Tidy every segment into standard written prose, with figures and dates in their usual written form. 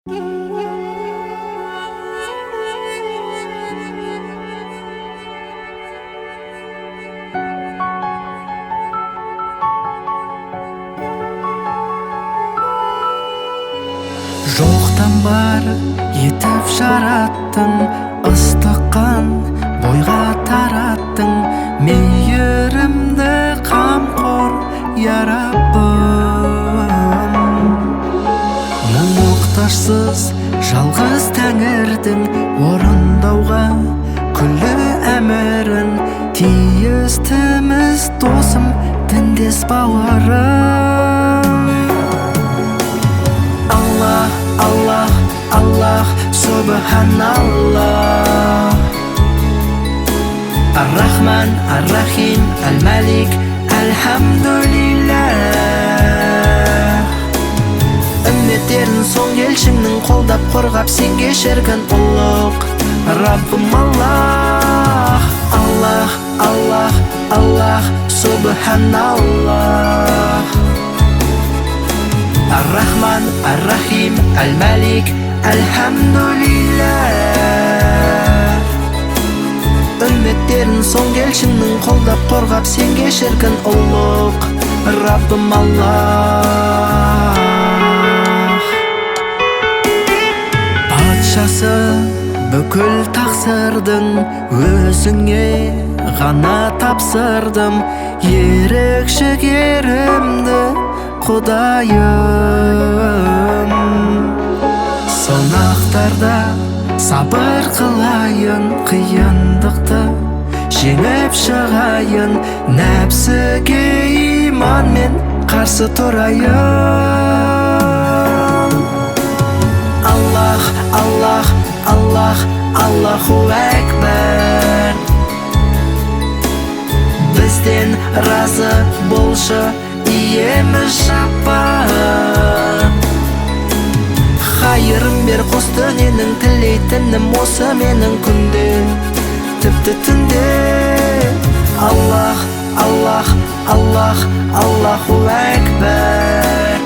Жоқтан бар етіп жараттың, ыстыққан бойға тараттың, мейірімді қамқор я Раббым. Мұқтажсыз жалғыз тәңірдің орындауға күллі әмірін, тиістіміз досым, діндес бауырым. Allah, Allah, Allah, Subhanallah. Ar-Rahman, Ar-Rahim, Al-Malik, Alhamdulillah. Үмметтерін соң елшіңнің қолдап қорғап сенге шіркін ұлық Раббым Allah. Allah, Allah, Allah, Subhanallah. Ar-Rahman, Ar-Rahim, Al-Malik, Alhamdulillah. Үмметтерін соң елшіңнің қолдап қорғап сенге шіркін ұлық Раббым Allah. Патшасы бүкіл тақсырдың өзіңе ғана тапсырдым, ерекше керімді Құдайым. Сынақтарда сабыр қылайын, қиындықты жеңіп шығайын, нәпсіге иманмен қарсы тұрайын. Allah, Allah, Allah, Allahu Akbar. Бізден разы болшы иеміз Жаппар. Хайырым бер қос дүниенің, тілейтінім осы менің күнде, тіпті түнде. Allah, Allah, Allah, Allahu Akbar.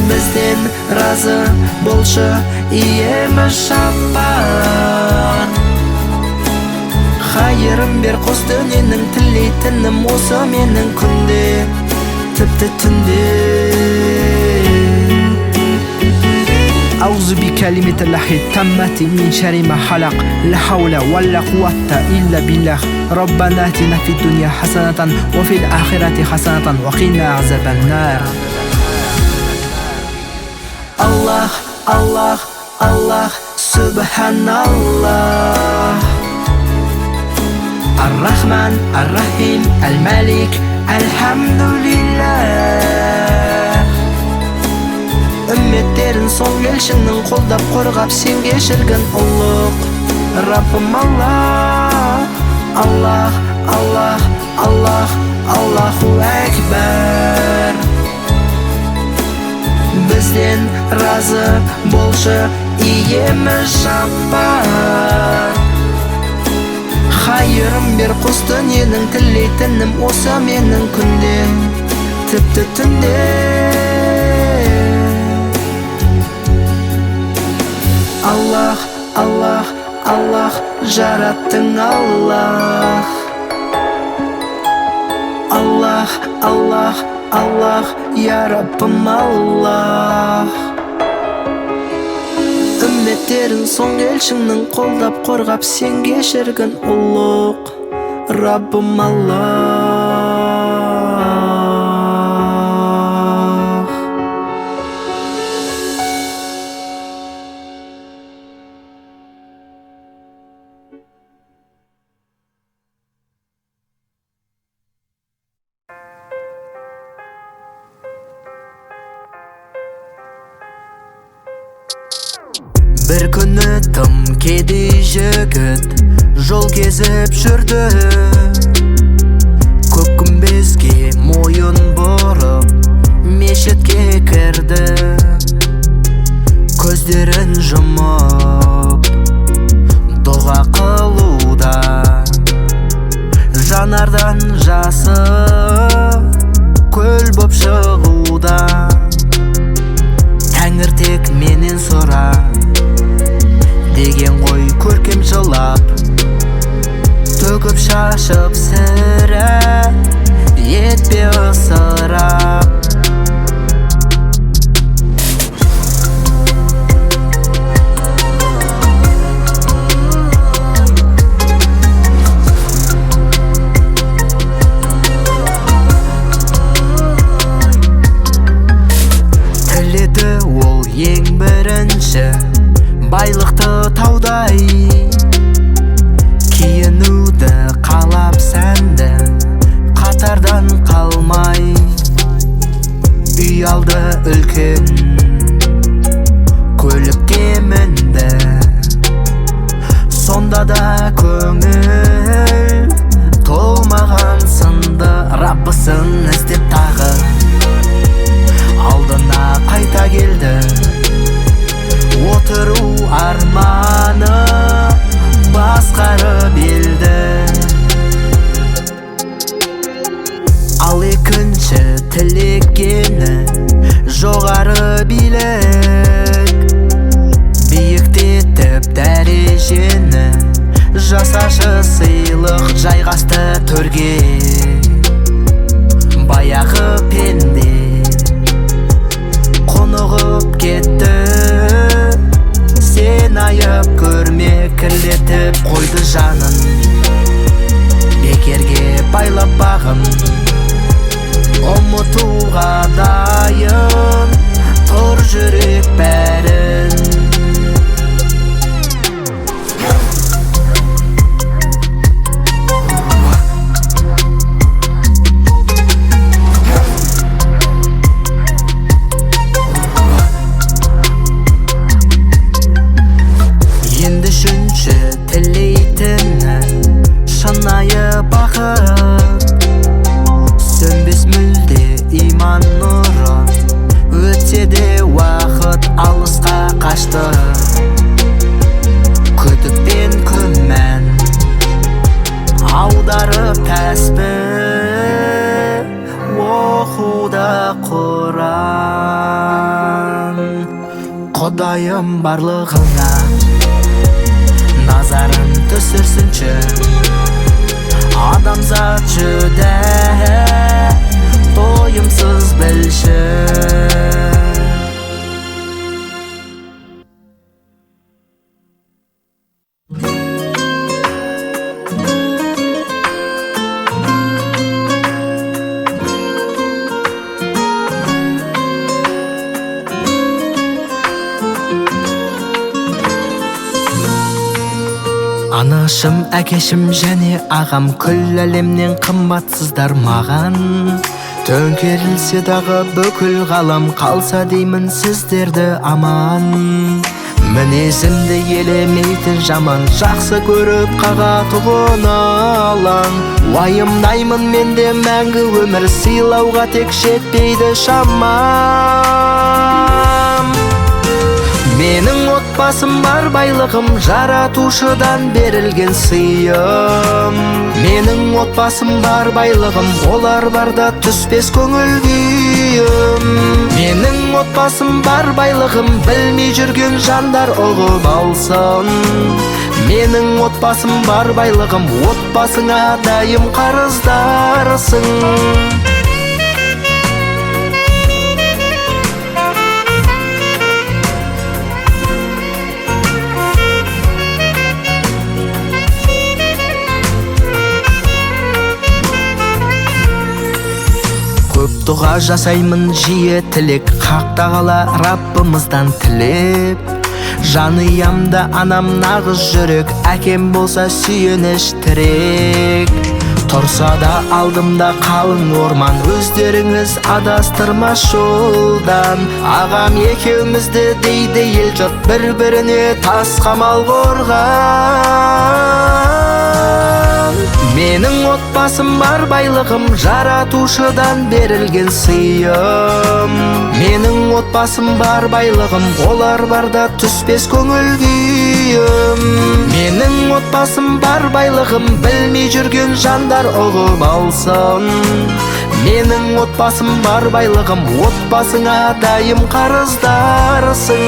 Бізден разы болшы иеміз Жаппар. Хайырым бер қос дүниенің, тілейтінім осы менің күнде, тіпті түнде. أعوذ بكلمة الله التامة من شر ما خلق، لا حول ولا قوة إلا بالله. ربنا آتنا في الدنيا حسنة وفي الآخرة حسنة وقنا عذاب النار. Allah, Allah, Allah, Subhanallah. Ar-Rahman, Ar-Rahim, Al-Malik, Alhamdulillah. Үмметтерін соң елшіңнің қолдап қорғап сенге шіркін ұлық Раббым Allah. Allah, Allah, Allah, Allahu Akbar. Бізден разы болшы иеміз Жаппар. Хайырым бер қос дүниенің, тілейтінім осы менің күнде, тіпті түнде. Allah, Allah, Allah, жараттың Allah. Allah, Allah, Allah, ya Rabbim Allah. Үмметтерін соң елшіңнің қолдап қорғап сенге шіркін ұлық Раббым Allah. Бір күні тым кедей жігіт жол кезіп жүрді, көк күмбезге мойын бұрып мешітке кірді. Көздерін жұмып дұға қылуда, жанардан жасы көл боп шығуда. Тәңір сұра деген ғой көркем жылап, төгіп шашып сірә етпе ысырап. Тіледі ол ең бірінші байлықты таудай, киінуді қалап сәнді қатардан қалмай, үй алды үлкен көлікке мінді, сонда да көңіл толмаған сынды. Раббысын іздеп тағы алдына қайта келді, отыру арманы басқарып елді. Ал екінші тілегені жоғары билік, биіктетіп дәрежені, жасашы сыйлық жайғасты төрге. Баяғы пенде құнығып кетті, сен айып көрме, кірлетіп қойды жанын, бекерге байлап бағын, ұмытуға дайын тұр жүрек бәрін. Енді үшінші тілейтіні шынайы бақыт, сөнбес мүлде иман нұры, өтсе де уақыт алысқа қашты. Күдік пен күмән аударып тәсбі, оқуда Құран. Құдайым барлығыңа назарын түсірсінші, адамзат жүдә тойымсыз білші. Анашым, әкешім және ағам күл әлемнен қымбатсыздар маған. Төңкерілсе дағы бүкіл ғалам, қалса деймін сіздерді аман. Мінезімді елемейтін жаман, жақсы көріп қағатұғын алаң. Уайымдаймын менде мәңгі өмір, сыйлауға тек жетпейді шамам. Менің отбасым бар байлығым, жаратушыдан берілген сыйым. Менің отбасым бар байлығым, олар барда түспес көңіл күйім. Менің отбасым бар байлығым, білмей жүрген жандар ұғып алсын. Менің отбасым бар байлығым, отбасыңа дайым қарыздарсың. Көп дұға жасаймын жиі тілек, хақ тағала Раббымыздан тілеп. Жаныямда анам нағыз жүрек, әкем болса сүйеніш тірек. Тұрса да алдымда қалың орман, өздеріңіз адастырмас жолдан. Ағам екеумізді дейді ел жұрт, бір-біріне тас қамал қорған. Менің отбасым бар байлығым, жаратушыдан берілген сыйым. Менің отбасым бар байлығым, олар барда түспес көңіл күйім. Менің отбасым бар байлығым, білмей жүрген жандар ұғып алсын. Менің отбасым бар байлығым, отбасыңа дайым қарыздарсың.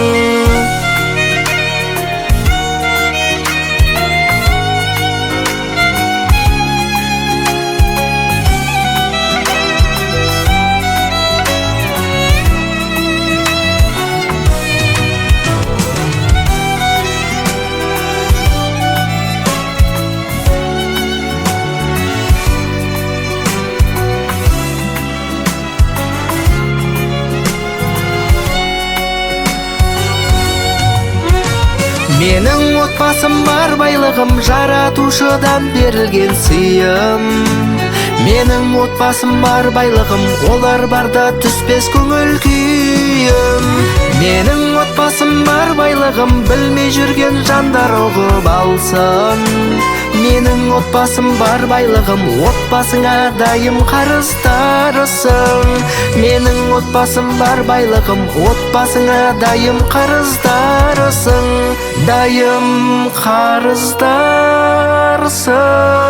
Менің отбасым бар, байлығым жаратушыдан берілген сыйым. Менің отбасым бар, байлығым, олар барда түспес көңіл күйім. Менің отбасым бар, байлығым, білмей жүрген жандар ұғып алсын. Менің отбасым бар, байлығым, отбасыңа дайым қарыздарысың. Менің отбасым бар, байлығым, отбасыңа дайым қарыздарысың. Дайым қарыздарысың.